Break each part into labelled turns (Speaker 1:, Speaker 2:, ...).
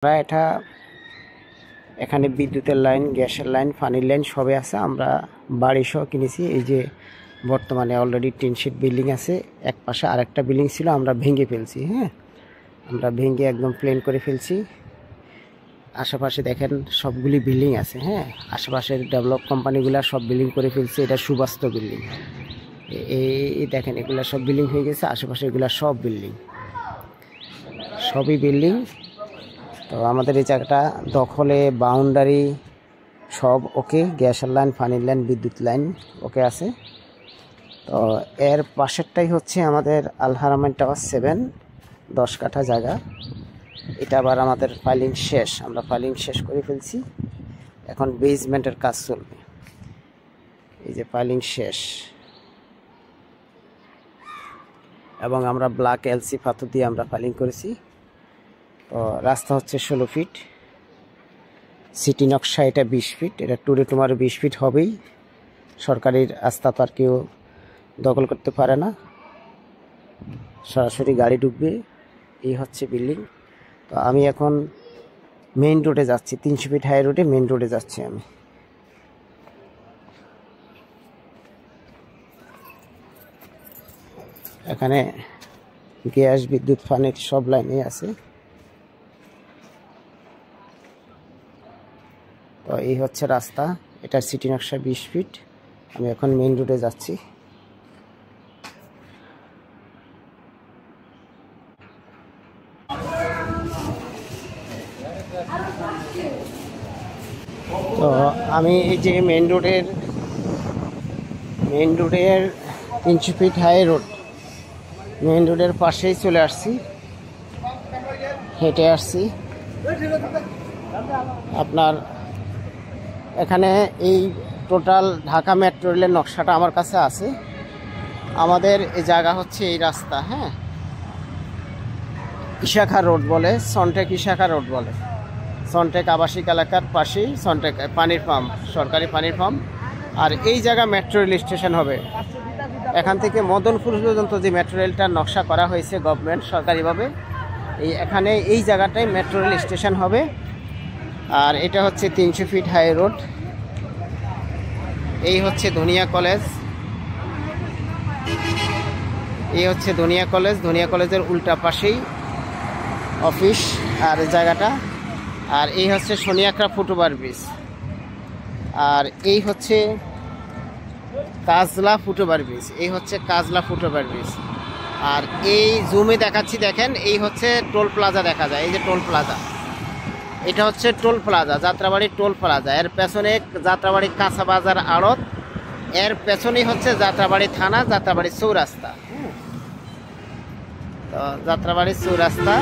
Speaker 1: আমরা এখানে বিদ্যুতের লাইন, গ্যাসের লাইন, পানির লাইন সবই আছে। আমরা বাড়ি সহ কিনেছি। এই যে বর্তমানে অলরেডি টিন শিট বিল্ডিং আছে, এক পাশে আরেকটা বিল্ডিং ছিল, আমরা ভেঙে ফেলছি। হ্যাঁ, আমরা ভেঙে একদম প্লেন করে ফেলছি। আশেপাশে দেখেন সবগুলি বিল্ডিং আছে। হ্যাঁ, আশেপাশের ডেভেলপ কোম্পানিগুলা সব বিল্ডিং করে ফেলছে। এটা সুবাস্তু বিল্ডিং। এই দেখেন এগুলা সব বিল্ডিং হয়ে গেছে। আশেপাশে এগুলা সব বিল্ডিং, সবই বিল্ডিং। তো আমাদের এই জায়গাটা দখলে, বাউন্ডারি সব ওকে, গ্যাসের লাইন, পানির লাইন, বিদ্যুৎ লাইন ওকে আছে। তো এর পাশেরটাই হচ্ছে আমাদের আল হারামাইন টাওয়ার 7, 10 কাঠা জায়গা। এটা আবার আমাদের ফাইলিং শেষ, আমরা ফাইলিং শেষ করে ফেলছি। এখন বেসমেন্টের কাজ চলবে। এই যে ফাইলিং শেষ, এবং আমরা ব্ল্যাক এলসি পাথর দিয়ে আমরা ফাইলিং করেছি। তো রাস্তা হচ্ছে 16 ফিট, সিটি নকশা এটা 20 ফিট। এটা টুরে টুমারে 20 ফিট হবেই। সরকারি রাস্তা তো আর কেউ দখল করতে পারে না, সরাসরি গাড়ি ঢুকবে। এই হচ্ছে বিল্ডিং। তো আমি এখন মেইন রোডে যাচ্ছি, 300 ফিট হাই রোডে মেইন রোডে যাচ্ছি আমি। এখানে গ্যাস, বিদ্যুৎ, পানির সব লাইনে আছে। তো এই হচ্ছে রাস্তা, এটা সিটি নকশা 20 ফিট। আমি এখন মেইন রোডে যাচ্ছি। তো আমি এই যে মেইন রোডের 300 ফিট হাই রোড, মেইন রোডের পাশেই চলে আসছি, হেঁটে আসছি। আপনার এখানে এই টোটাল ঢাকা মেট্রো রেলের নকশাটা আমার কাছে আছে। আমাদের এই জায়গা হচ্ছে এই রাস্তা। হ্যাঁ, ইশাখা রোড বলে, সনটেক ইশাখা রোড বলে। সনটেক আবাসিক এলাকার পাশেই সনটেক পানির পাম্প, সরকারি পানির পাম্প। আর এই জায়গা মেট্রো রেল স্টেশন হবে। এখান থেকে মদনপুর পর্যন্ত যে মেট্রো রেলটার নকশা করা হয়েছে গভর্নমেন্ট সরকারিভাবে, এখানে এই জায়গাটায় মেট্রো রেল স্টেশন হবে। আর এটা হচ্ছে 300 ফিট হাই রোড। এই হচ্ছে ধনিয়া কলেজ, এই হচ্ছে ধনিয়া কলেজ। ধনিয়া কলেজের উল্টা পাশেই অফিস আর জায়গাটা। আর এই হচ্ছে সোনিয়াকড়া ফুটওভার ব্রিজ। আর এই হচ্ছে কাজলা ফুটওভার ব্রিজ। এই হচ্ছে কাজলা ফুটওভার ব্রিজ। আর এই জুমে দেখাচ্ছি, দেখেন এই হচ্ছে টোল প্লাজা দেখা যায়। এই যে টোল প্লাজা, এটা হচ্ছে toll plaza, Jatrabari toll plaza. এর পেছনে যাত্রাবাড়ি কাঁচা বাজার আড়ত, এর পেছনেই হচ্ছে যাত্রাবাড়ি থানা, যাত্রাবাড়ি চৌরাস্তা। তো যাত্রাবাড়ি চৌরাস্তা,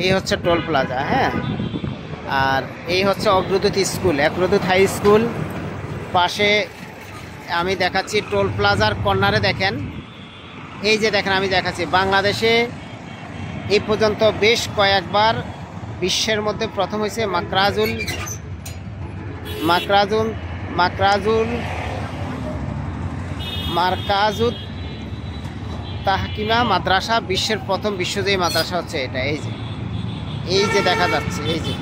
Speaker 1: এই হচ্ছে টোল প্লাজা। হ্যাঁ, আর এই হচ্ছে অগ্রদূত স্কুল, অগ্রদূত হাই স্কুল। পাশে আমি দেখাচ্ছি টোল প্লাজার কর্নারে দেখেন, এই যে দেখেন আমি দেখাচ্ছি বাংলাদেশে এই পর্যন্ত বেশ কয়েকবার বিশ্বের মধ্যে প্রথম হয়েছে মারকাজুত তাহকিমা মাদ্রাসা। বিশ্বের প্রথম বিশ্বজয়ী মাদ্রাসা হচ্ছে এটা। এই যে দেখা যাচ্ছে, এই যে।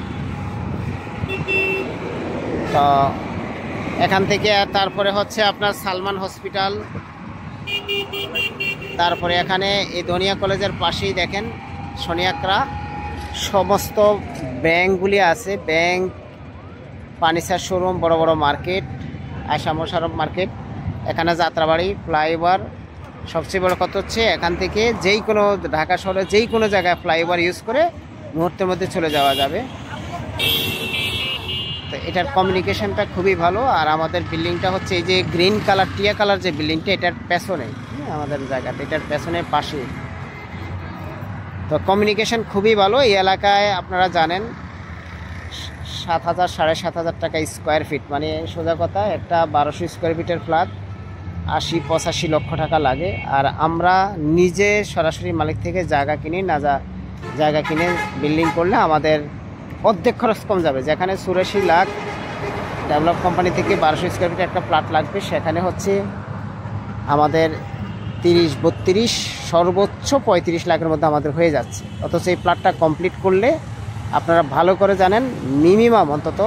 Speaker 1: তো এখান থেকে তারপরে হচ্ছে আপনার সালমান হসপিটাল। তারপরে এখানে এই ধনিয়া কলেজের পাশেই দেখেন সোনিয়াকড়া সমস্ত ব্যাংকগুলি আছে, ব্যাংক, ফার্নিচার শোরুম, বড় বড় মার্কেট, আয়শা মোশাররফ মার্কেট। এখানে যাত্রাবাড়ি ফ্লাইওভার। সবচেয়ে বড় কথা হচ্ছে এখান থেকে যেই কোনো ঢাকা শহরে যেই কোনো জায়গায় ফ্লাইওভার ইউজ করে মুহূর্তের মধ্যে চলে যাওয়া যাবে। তো এটার কমিউনিকেশনটা খুবই ভালো। আর আমাদের বিল্ডিংটা হচ্ছে এই যে গ্রিন কালার, টিয়া কালার যে বিল্ডিংটা, এটার পেছনে আমাদের জায়গাটা, এটার পেছনে পাশে। তো কমিউনিকেশন খুবই ভালো। এই এলাকায় আপনারা জানেন 7,000 7,500 টাকা স্কোয়ার ফিট, মানে সোজা কথা একটা 1200 স্কোয়ার ফিটের ফ্ল্যাট 80-85 লক্ষ টাকা লাগে। আর আমরা নিজে সরাসরি মালিক থেকে জায়গা কিনি না, জায়গা কিনে বিল্ডিং করলে আমাদের অর্ধেক খরচ কম যাবে। যেখানে 84 লাখ ডেভেলপ কোম্পানি থেকে 1200 স্কোয়ার ফিট একটা ফ্ল্যাট লাগবে, সেখানে হচ্ছে আমাদের 30-32 সর্বোচ্চ 35 লাখের মধ্যে আমাদের হয়ে যাচ্ছে। অথচ এই প্লটটা কমপ্লিট করলে আপনারা ভালো করে জানেন মিনিমাম অন্তত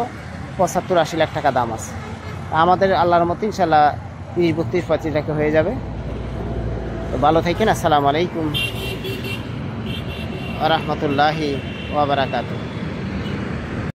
Speaker 1: 75-80 লাখ টাকা দাম আছে। আমাদের আল্লাহর মতো ইনশাল্লাহ 30-32-35 লাখে হয়ে যাবে। তো ভালো থাকেন। আসসালামু আলাইকুম ওয়া রাহমাতুল্লাহি ওয়া বারাকাতুহু।